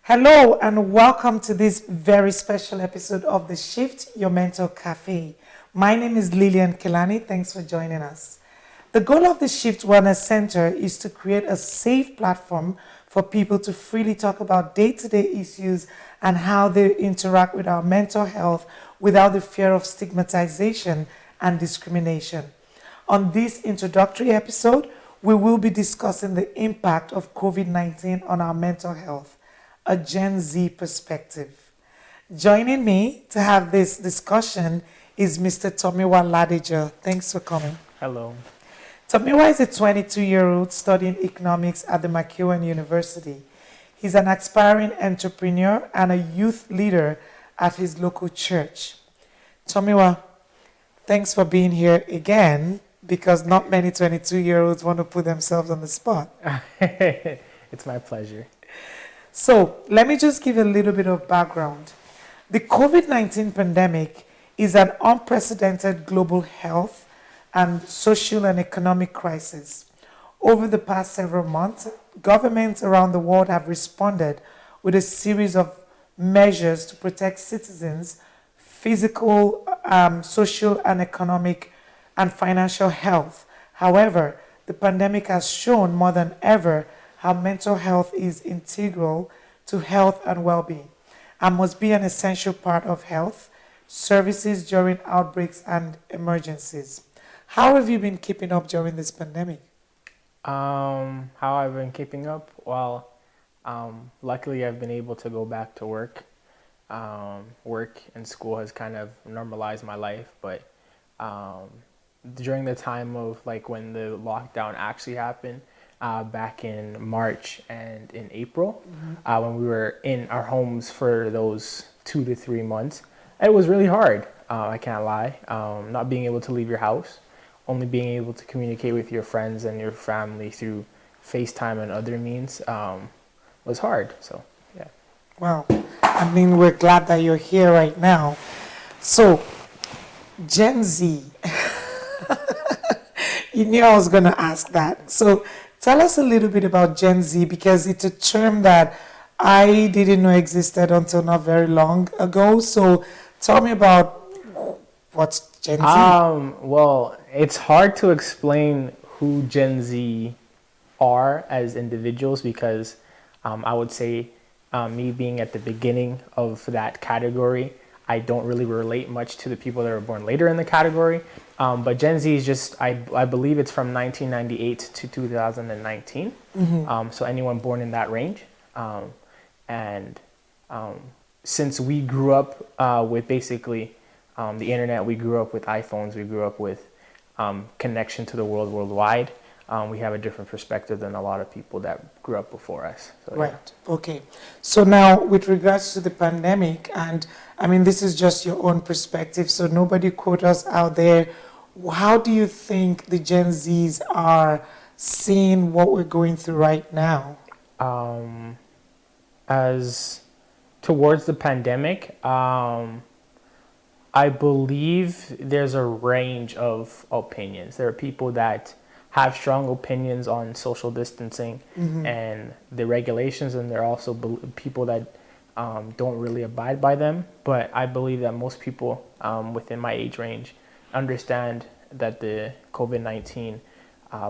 Hello and welcome to this very special episode of the Shyft Your Mental Cafe. My name is Lillian Kelani. Thanks for joining us. The goal of the Shyft Wellness Center is to create a safe platform for people to freely talk about day-to-day issues and how they interact with our mental health without the fear of stigmatization and discrimination. On this introductory episode, we will be discussing the impact of COVID-19 on our mental health, a Gen Z perspective. Joining me to have this discussion is Mr. Tomiwa Ladejo. Thanks for coming. Hello. Tomiwa is a 22-year-old studying economics at the McEwen University. He's an aspiring entrepreneur and a youth leader at his local church. Tomiwa, thanks for being here again, because not many 22-year-olds want to put themselves on the spot. It's my pleasure. So let me just give a little bit of background. The COVID-19 pandemic is an unprecedented global health and social and economic crisis. Over the past several months, governments around the world have responded with a series of measures to protect citizens' physical, social, and economic and financial health. However, the pandemic has shown more than ever how mental health is integral to health and well-being and must be an essential part of health services during outbreaks and emergencies. How have you been keeping up during this pandemic? How I've been keeping up? Well, luckily I've been able to go back to work. Work and school has kind of normalized my life, but during the time of like when the lockdown actually happened, back in March and in April, when we were in our homes for those 2 to 3 months, it was really hard. I can't lie. Not being able to leave your house, only being able to communicate with your friends and your family through FaceTime and other means was hard. So, yeah. Well, I mean, we're glad that you're here right now. So, Gen Z. You knew I was going to ask that. So, tell us a little bit about Gen Z, because it's a term that I didn't know existed until not very long ago. So, tell me about what's Gen Z. Well, it's hard to explain who Gen Z are as individuals because I would say me being at the beginning of that category, I don't really relate much to the people that were born later in the category. But Gen Z is just, I believe it's from 1998 to 2019. So anyone born in that range. Since we grew up with basically the internet, we grew up with iPhones, we grew up with connection to the world worldwide. We have a different perspective than a lot of people that grew up before us. So, right. Yeah. Okay. So now, with regards to the pandemic, and I mean, this is just your own perspective, so nobody quote us out there. How do you think the Gen Zs are seeing what we're going through right now? As towards the pandemic, I believe there's a range of opinions. There are people that have strong opinions on social distancing and the regulations, and there are also people that don't really abide by them. But I believe that most people within my age range understand that the COVID-19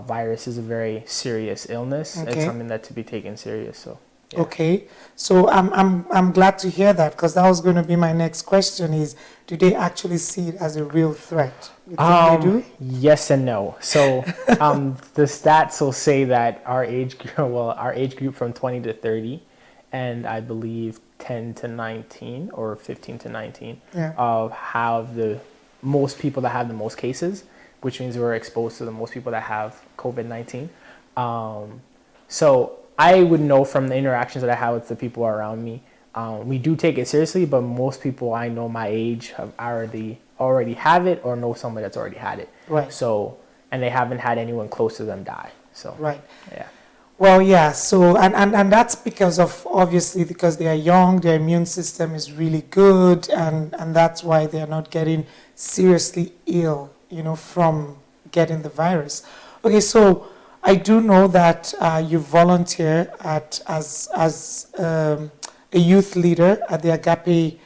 virus is a very serious illness. Okay. It's something that to be taken serious. So. Yeah. Okay, so I'm glad to hear that, because that was going to be my next question: is do they actually see it as a real threat? You think they do? Yes and no. So the stats will say that our age group from 20 to 30, and I believe 10 to 19 or 15 to 19, have the most people that have the most cases, which means we're exposed to the most people that have COVID-19. So I would know from the interactions that I have with the people around me, we do take it seriously, but most people I know my age have already have it or know somebody that's already had it. Right. So, and they haven't had anyone close to them die. So, right. Yeah. Well, yeah. So, and that's because they are young, their immune system is really good, and that's why they are not getting seriously ill, from getting the virus. Okay, so I do know that you volunteer as a youth leader at the Agape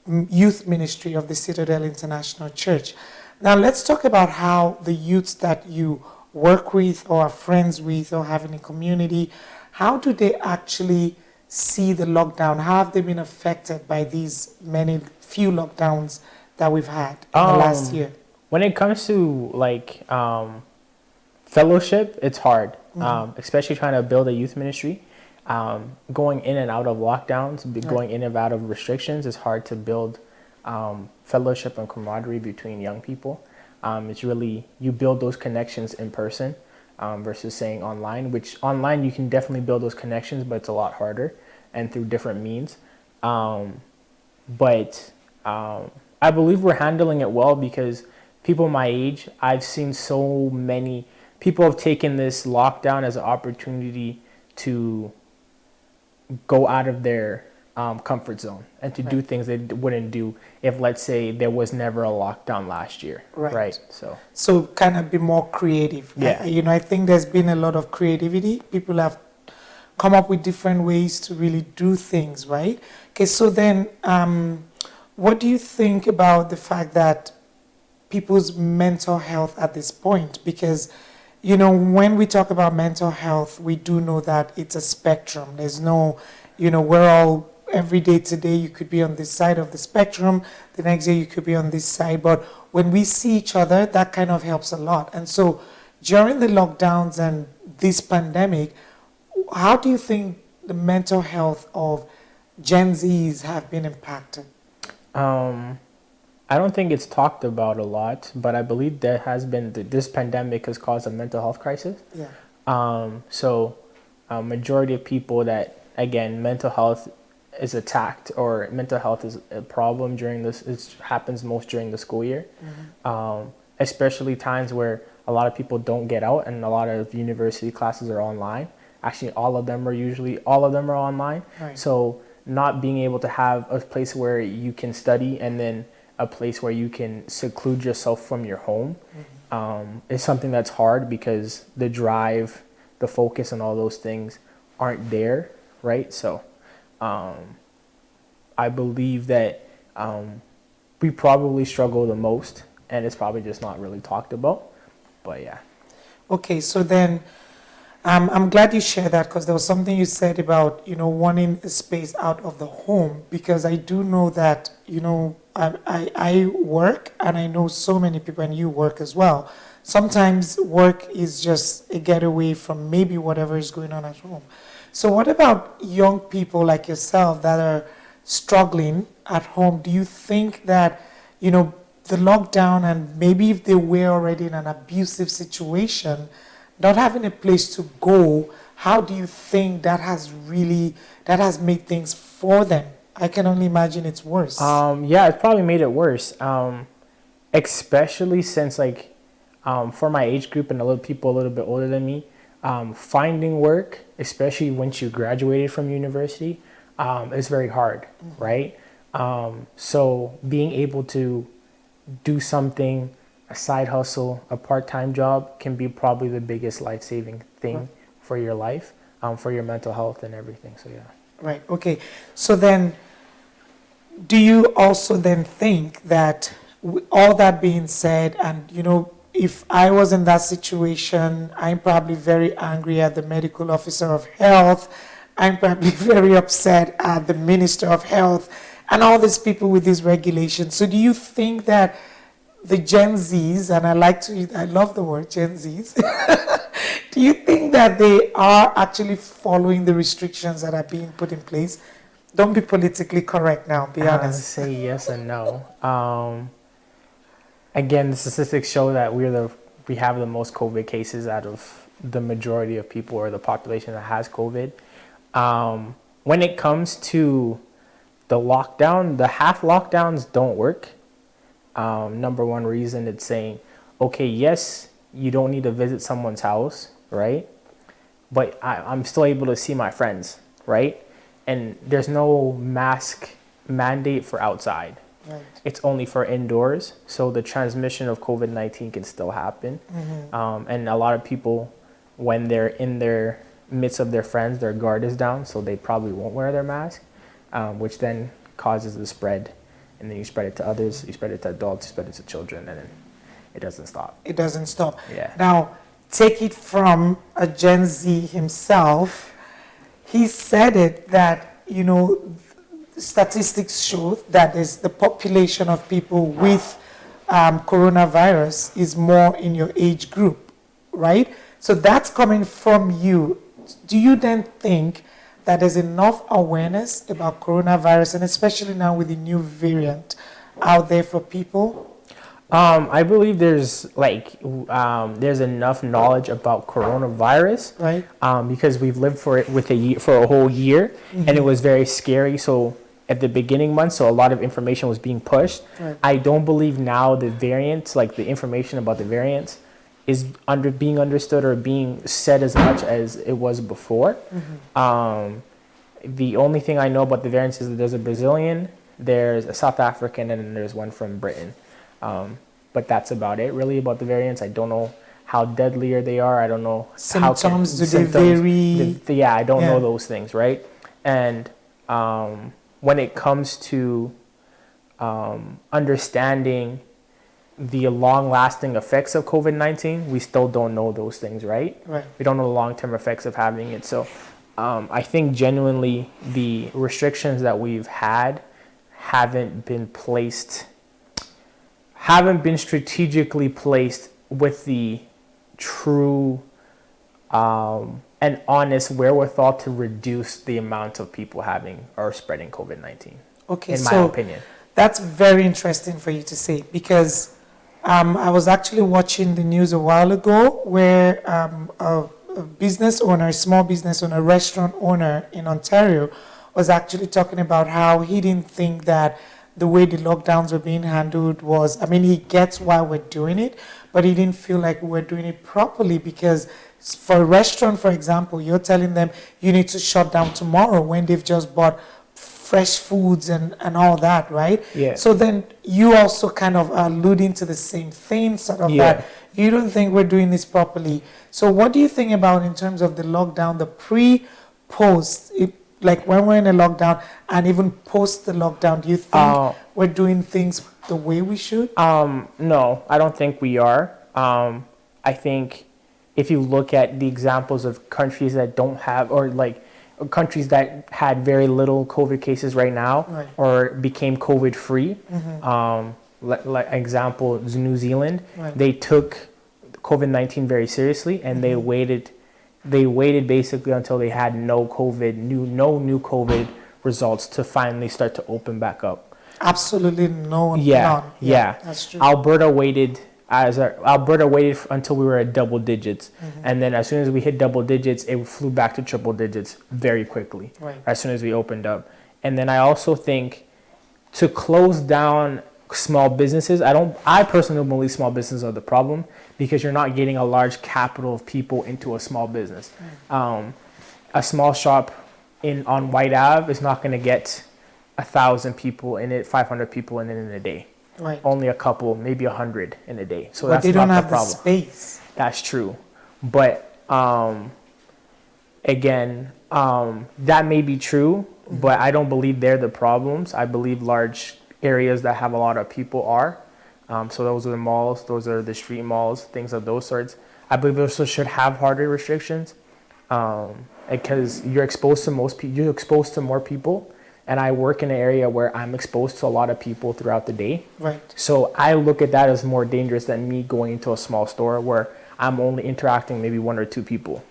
Youth Ministry of the Citadel International Church. Now, let's talk about how the youths that you work with or are friends with or have in a community, how do they actually see the lockdown? How have they been affected by these few lockdowns that we've had in the last year? When it comes to like fellowship, it's hard, especially trying to build a youth ministry. Going in and out of lockdowns, going in and out of restrictions, is hard to build fellowship and camaraderie between young people. It's really, you build those connections in person versus saying online, which online you can definitely build those connections, but it's a lot harder and through different means. But I believe we're handling it well because people my age, I've seen so many people have taken this lockdown as an opportunity to go out of their comfort zone and to do things they wouldn't do if, let's say, there was never a lockdown last year. Right. So kind of be more creative. Yeah. I think there's been a lot of creativity. People have come up with different ways to really do things, right? Okay, so then what do you think about the fact that people's mental health at this point? Because, when we talk about mental health, we do know that it's a spectrum. There's no, we're all, every day today, you could be on this side of the spectrum. The next day, you could be on this side. But when we see each other, that kind of helps a lot. And so during the lockdowns and this pandemic, how do you think the mental health of Gen Zs have been impacted? I don't think it's talked about a lot, but I believe there has been, this pandemic has caused a mental health crisis. Yeah. So majority of people that, again, mental health is attacked or mental health is a problem during this, it happens most during the school year. Especially times where a lot of people don't get out and a lot of university classes are online. Actually, all of them are online. Right. So not being able to have a place where you can study and then a place where you can seclude yourself from your home is something that's hard because the drive, the focus, and all those things aren't there, right? So I believe that we probably struggle the most, and it's probably just not really talked about. But yeah. Okay, so then I'm glad you shared that because there was something you said about, wanting a space out of the home, because I do know that, I work and I know so many people, and you work as well. Sometimes work is just a getaway from maybe whatever is going on at home. So what about young people like yourself that are struggling at home? Do you think that, the lockdown, and maybe if they were already in an abusive situation, not having a place to go, how do you think that has made things for them? I can only imagine it's worse. Yeah, it's probably made it worse. Especially since for my age group and people a little bit older than me, finding work, especially once you graduated from university, is very hard, right? So being able to do something, a side hustle, a part-time job can be probably the biggest life-saving thing for your life, for your mental health and everything. So yeah. Right. Okay. So then, do you also then think that all that being said, and if I was in that situation, I'm probably very angry at the medical officer of health. I'm probably very upset at the minister of health and all these people with these regulations. So do you think that the Gen Zs, and I love the word Gen Zs, do you think that they are actually following the restrictions that are being put in place? Don't be politically correct now, be honest. Say yes and no. Again, the statistics show that we have the most COVID cases out of the majority of people or the population that has COVID. When it comes to the lockdown, the half lockdowns don't work. Number one reason, it's saying, okay, yes, you don't need to visit someone's house, right? But I'm still able to see my friends, right? And there's no mask mandate for outside. Right. It's only for indoors. So the transmission of COVID-19 can still happen. And a lot of people, when they're in their midst of their friends, their guard is down, so they probably won't wear their mask. which then causes the spread. And then you spread it to others, you spread it to adults, you spread it to children, and then it doesn't stop. It doesn't stop. Yeah. Now, take it from a Gen Z himself. He said it that, statistics show that is the population of people with coronavirus is more in your age group, right? So that's coming from you. Do you then think that there's enough awareness about coronavirus, and especially now with the new variant out there for people? I believe there's there's enough knowledge about coronavirus, right? Because we've lived for it for a whole year, and it was very scary. So at the beginning months, so a lot of information was being pushed. Right. I don't believe now the variants, like the information about the variants, is being understood or being said as much as it was before. The only thing I know about the variants is that there's a Brazilian, there's a South African, and then there's one from Britain. But that's about it really about the variants. I don't know how deadlier they are. I don't know symptoms. Do they vary? I don't know those things, right? And when it comes to understanding the long-lasting effects of COVID-19, we still don't know those things, right? Right. We don't know the long-term effects of having it. So I think genuinely the restrictions that we've had haven't been strategically placed with the true and honest wherewithal to reduce the amount of people having or spreading COVID-19. Okay, in my opinion. That's very interesting for you to say, because I was actually watching the news a while ago where a business owner, a small business owner, a restaurant owner in Ontario was actually talking about how he didn't think that the way the lockdowns were being handled was, he gets why we're doing it, but he didn't feel like we were doing it properly, because for a restaurant, for example, you're telling them you need to shut down tomorrow when they've just bought fresh foods and all that, right? Yeah. So then you also kind of are alluding to the same thing, sort of that you don't think we're doing this properly. So what do you think about in terms of the lockdown, the pre-post, like when we're in a lockdown and even post the lockdown? Do you think we're doing things the way we should? No, I don't think we are. I think if you look at the examples of countries that don't have, or like countries that had very little COVID cases right now, right, or became COVID free, like example, New Zealand, right, they took COVID-19 very seriously, and they waited basically until they had no new COVID results to finally start to open back up. Absolutely none. That's true. Alberta waited until we were at double digits, and then as soon as we hit double digits, it flew back to triple digits very quickly. Right. As soon as we opened up. And then I also think to close down small businesses, I personally don't believe small businesses are the problem, because you're not getting a large capital of people into a small business. A small shop on White Ave is not going to get 1,000 people in it, 500 people in it in a day. Right. Only a couple, maybe 100 in a day. So but that's they don't not have the problem. The space. That's true. But again, that may be true, but I don't believe they're the problems. I believe large areas that have a lot of people are. So those are the malls, those are the street malls, things of those sorts. I believe those should have harder restrictions, because you're exposed to more people. And I work in an area where I'm exposed to a lot of people throughout the day. Right. So I look at that as more dangerous than me going into a small store where I'm only interacting maybe one or two people,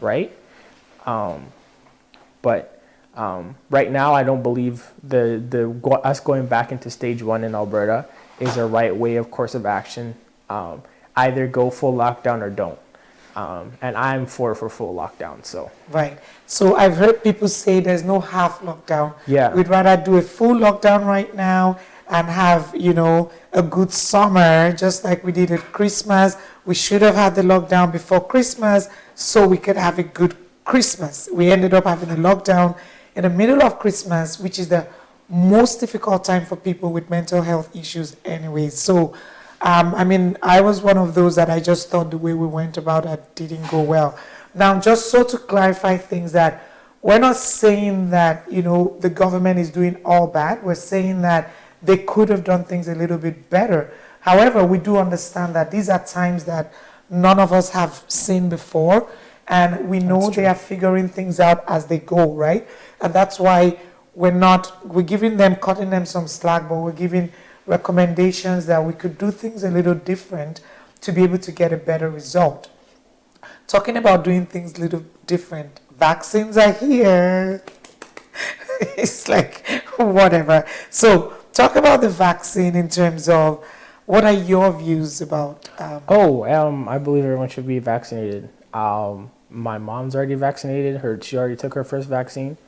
right? But right now, I don't believe us going back into stage 1 in Alberta is a right course of action. Either go full lockdown or don't. And I'm for full lockdown. So right. So I've heard people say there's no half lockdown. Yeah. We'd rather do a full lockdown right now and have, a good summer, just like we did at Christmas. We should have had the lockdown before Christmas so we could have a good Christmas. We ended up having a lockdown in the middle of Christmas, which is the most difficult time for people with mental health issues anyway. So I was one of those that I just thought the way we went about it didn't go well. Now, just so to clarify things, that we're not saying that, the government is doing all bad. We're saying that they could have done things a little bit better. However, we do understand that these are times that none of us have seen before, and we know they are figuring things out as they go, right? And that's why we're giving them, cutting them some slack, but we're giving recommendations that we could do things a little different to be able to get a better result. Talking about doing things a little different, vaccines are here. It's like, whatever. So, talk about the vaccine in terms of what are your views about? I believe everyone should be vaccinated. My mom's already vaccinated. She already took her first vaccine.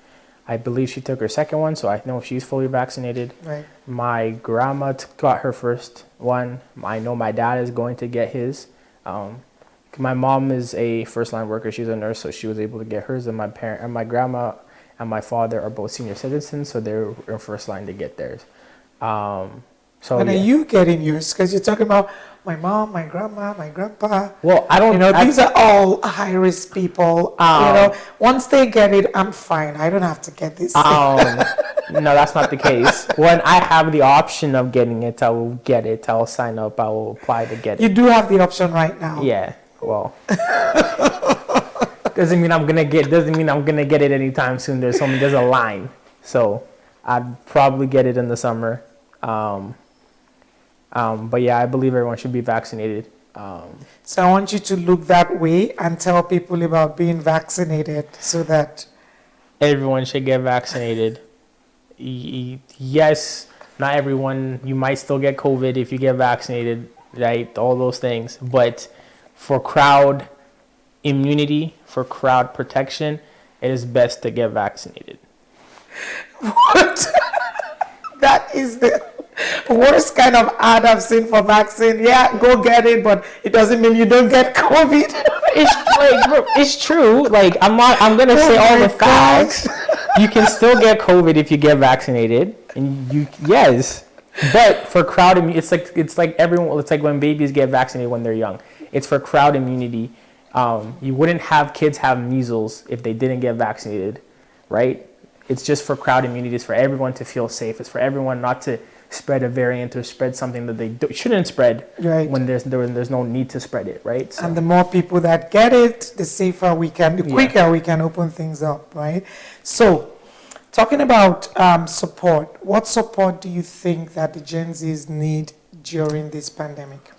I believe she took her second one, so I know she's fully vaccinated. Right. My grandma got her first one. I know my dad is going to get his. My mom is a first-line worker. She's a nurse, so she was able to get hers. And my grandma and my father are both senior citizens, so they're in first line to get theirs. Are you getting yours? Because you're talking about my mom, my grandma, my grandpa. Well, I don't. These are all high-risk people. Once they get it, I'm fine. I don't have to get this. No, that's not the case. When I have the option of getting it, I will get it. I will sign up. I will apply to get it. You do have the option right now. Yeah. Well, doesn't mean I'm gonna get it anytime soon. There's a line, so I'd probably get it in the summer. But yeah, I believe everyone should be vaccinated. So I want you to look that way and tell people about being vaccinated so that everyone should get vaccinated. Yes, not everyone. You might still get COVID if you get vaccinated, right? All those things. But for crowd immunity, for crowd protection, it is best to get vaccinated. What? That is the worst kind of ad I've seen for vaccine. Yeah, go get it, but it doesn't mean you don't get COVID. It's true. Like, I'm gonna say all the facts. You can still get COVID if you get vaccinated, and yes. But for crowd immunity, it's like everyone. It's like when babies get vaccinated when they're young. It's for crowd immunity. You wouldn't have kids have measles if they didn't get vaccinated, right? It's just for crowd immunity. It's for everyone to feel safe. It's for everyone not to spread a variant or spread something that they shouldn't spread, right, when there's no need to spread it, right? So. And the more people that get it, the safer the quicker we can open things up, right? So, talking about support, what support do you think that the Gen Zs need during this pandemic?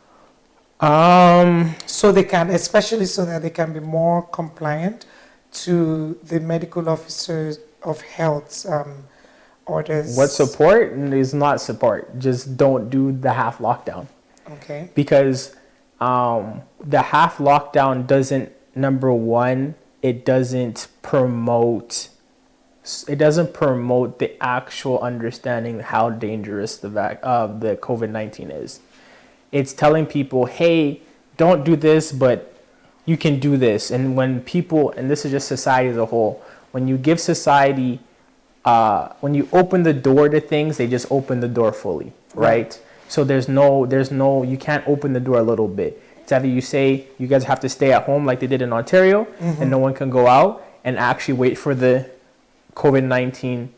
So they can, especially so that they can be more compliant to the medical officers of health orders. What support is not support. Just don't do the half lockdown. Okay. Because the half lockdown doesn't, number one, it doesn't promote the actual understanding how dangerous the COVID-19 is. It's telling people, hey, don't do this, but you can do this. And when people, and this is just society as a whole, when you give society, when you open the door to things, they just open the door fully, right? So there's no, you can't open the door a little bit. It's either you say you guys have to stay at home like they did in Ontario, and no one can go out, and actually wait for the COVID-19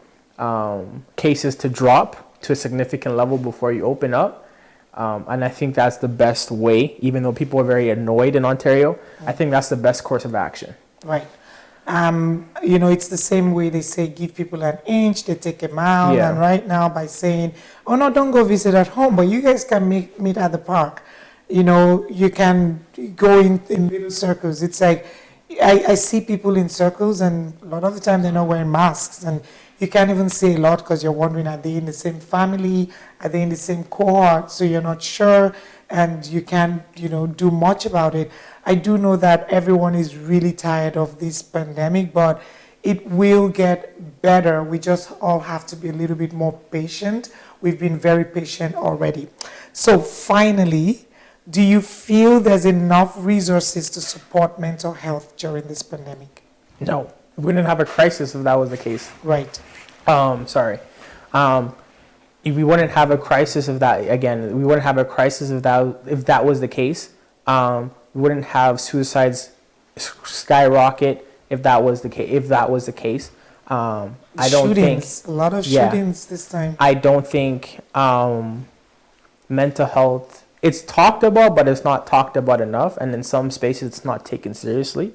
cases to drop to a significant level before you open up. And I think that's the best way, even though people are very annoyed in Ontario, I think that's the best course of action. Right. It's the same way they say give people an inch, they take a mile. Yeah. And right now by saying, oh no, don't go visit at home, but you guys can meet at the park. You can go in little circles. It's like, I see people in circles, and a lot of the time they're not wearing masks, and you can't even say a lot because you're wondering, are they in the same family? Are they in the same cohort? So you're not sure, and you can't, do much about it. I do know that everyone is really tired of this pandemic, but it will get better. We just all have to be a little bit more patient. We've been very patient already. So finally, do you feel there's enough resources to support mental health during this pandemic? No. We wouldn't have a crisis if that was the case. Right. If we wouldn't have a crisis if that was the case. We wouldn't have suicides skyrocket. if that was the case. If that was the case, I don't think Shootings, a lot of yeah, shootings this time. I don't think mental health, it's talked about, but it's not talked about enough, and in some spaces it's not taken seriously.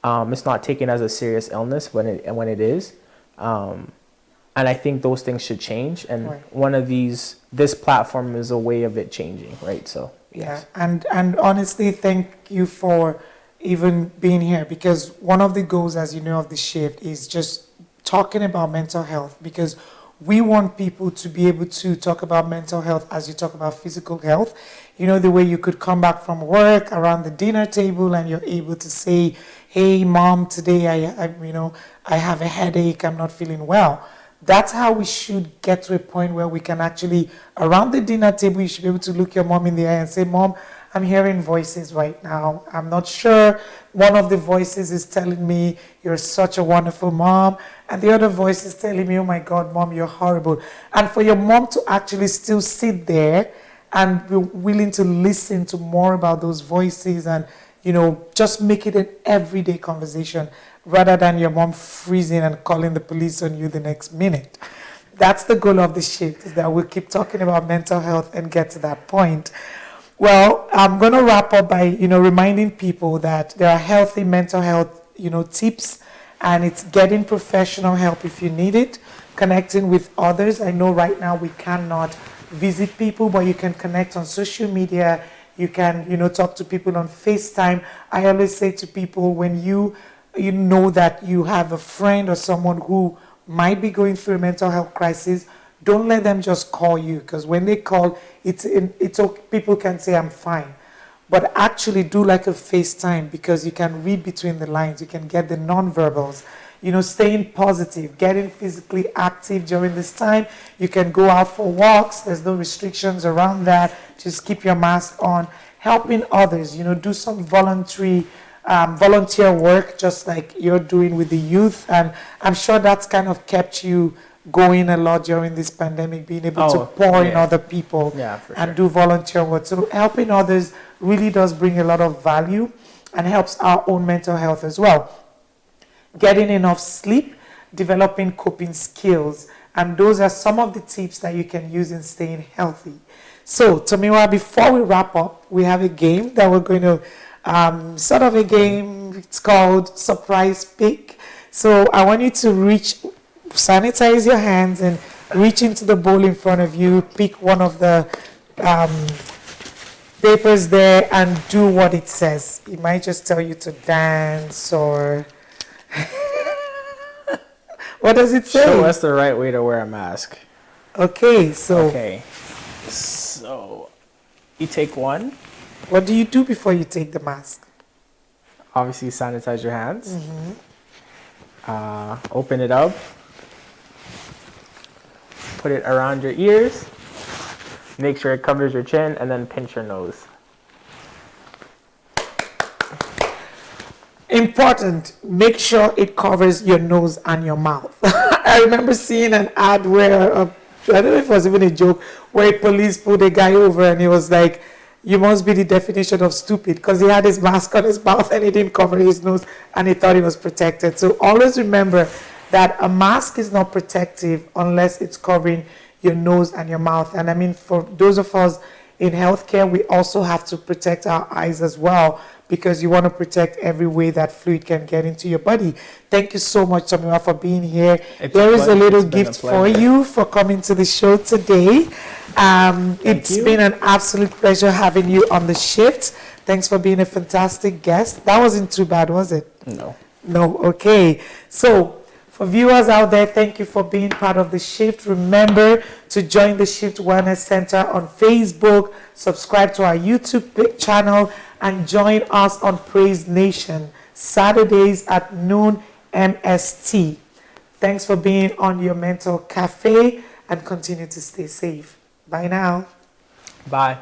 It's not taken as a serious illness when it is, and I think those things should change. And Right. one of this platform is a way of it changing, right? So Yeah, yes. and honestly, thank you for even being here, because one of the goals, as you know, of the shift is just talking about mental health, because we want people to be able to talk about mental health as you talk about physical health. You know, the way you could come back from work around the dinner table and you're able to say, "Hey, mom, today I have a headache. I'm not feeling well." That's how we should get to a point where we can actually, around the dinner table, you should be able to look your mom in the eye and say, "Mom, I'm hearing voices right now. I'm not sure. One of the voices is telling me you're such a wonderful mom, and the other voice is telling me, oh my God, Mom, you're horrible." And for your mom to actually still sit there and be willing to listen to more about those voices, and just make it an everyday conversation rather than your mom freezing and calling the police on you the next minute. That's the goal of the shift, is that we'll keep talking about mental health and get to that point. Well, I'm going to wrap up by, reminding people that there are healthy mental health, tips, and it's getting professional help if you need it, connecting with others. I know right now we cannot visit people, but you can connect on social media. You can, talk to people on FaceTime. I always say to people, when you know that you have a friend or someone who might be going through a mental health crisis, don't let them just call you, because when they call, it's okay. People can say, "I'm fine," but actually do like a FaceTime, because you can read between the lines. You can get the nonverbals. Staying positive, getting physically active during this time. You can go out for walks. There's no restrictions around that. Just keep your mask on. Helping others. Do some volunteer work, just like you're doing with the youth, and I'm sure that's kind of kept you going a lot during this pandemic, being able to pour in other people and do volunteer work. So helping others really does bring a lot of value and helps our own mental health as well. Getting enough sleep, developing coping skills, and those are some of the tips that you can use in staying healthy. So, Tomiwa, before we wrap up, we have a game that we're going to sort of a game. It's called Surprise Pick. So I want you to sanitize your hands and reach into the bowl in front of you, pick one of the papers there and do what it says. It might just tell you to dance or... What does it say? Show us the right way to wear a mask. Okay, so you take one. What do you do before you take the mask? Obviously, sanitize your hands. Open it up. Put it around your ears. Make sure it covers your chin, and then pinch your nose. Important, make sure it covers your nose and your mouth. I remember seeing an ad where, I don't know if it was even a joke, where police pulled a guy over and he was like, "You must be the definition of stupid," because he had his mask on his mouth and he didn't cover his nose and he thought he was protected. So always remember that a mask is not protective unless it's covering your nose and your mouth. And I mean, for those of us in healthcare, we also have to protect our eyes as well, because you want to protect every way that fluid can get into your body. Thank you so much, Tomiwa, for being here. There is a little gift for you for coming to the show today. It's been an absolute pleasure having you on the shift. Thanks for being a fantastic guest. That wasn't too bad, was it? No, okay. So, for viewers out there, thank you for being part of the shift. Remember to join the Shyft Wellness Center on Facebook, subscribe to our YouTube channel, and join us on Praise Nation, Saturdays at noon MST. Thanks for being on your Mental Cafe, and continue to stay safe. Bye now. Bye.